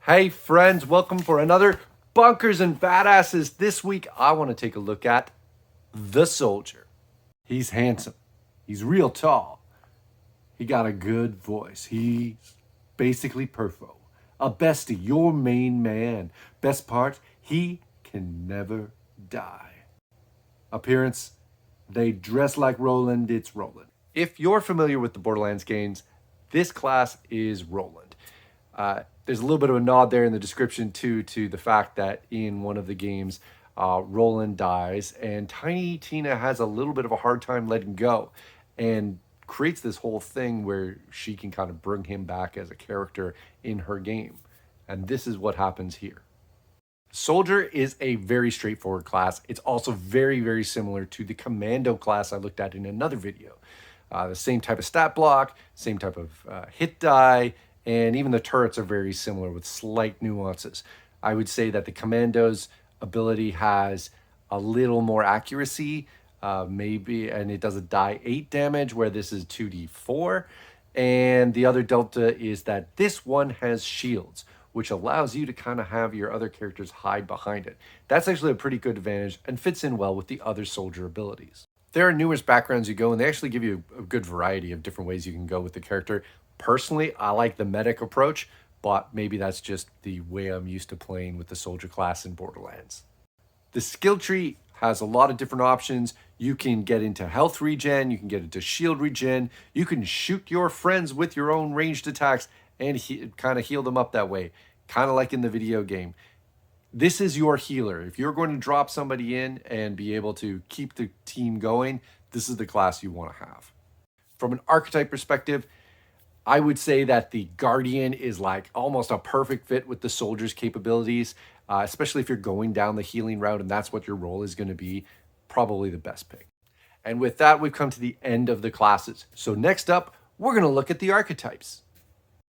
Hey friends, welcome for another Bunkers and Badasses. This week I want to take a look at the soldier. He's handsome. He's real tall. He got a good voice. He's basically perfo. A bestie, your main man. Best part, he can never die. Appearance, they dress like Roland, it's Roland. If you're familiar with the Borderlands games, this class is Roland. There's a little bit of a nod there in the description too to the fact that in one of the games, Roland dies and Tiny Tina has a little bit of a hard time letting go and creates this whole thing where she can kind of bring him back as a character in her game. And this is what happens here. Soldier is a very straightforward class. It's also very, very similar to the Commando class I looked at in another video. The same type of stat block, same type of hit die, and even the turrets are very similar with slight nuances. I would say that the Commando's ability has a little more accuracy, maybe, and it does a die 8 damage, where this is 2d4. And the other delta is that this one has shields, which allows you to kind of have your other characters hide behind it. That's actually a pretty good advantage and fits in well with the other soldier abilities. There are numerous backgrounds you go, and they actually give you a good variety of different ways you can go with the character. Personally, I like the medic approach, but maybe that's just the way I'm used to playing with the soldier class in Borderlands. The skill tree has a lot of different options. You can get into health regen, you can get into shield regen, you can shoot your friends with your own ranged attacks and kind of heal them up that way, kind of like in the video game. This is your healer. If you're going to drop somebody in and be able to keep the team going, this is the class you want to have. From an archetype perspective, I would say that the Guardian is like almost a perfect fit with the soldier's capabilities, especially if you're going down the healing route and that's what your role is going to be, probably the best pick. And with that, we've come to the end of the classes. So next up, we're going to look at the archetypes.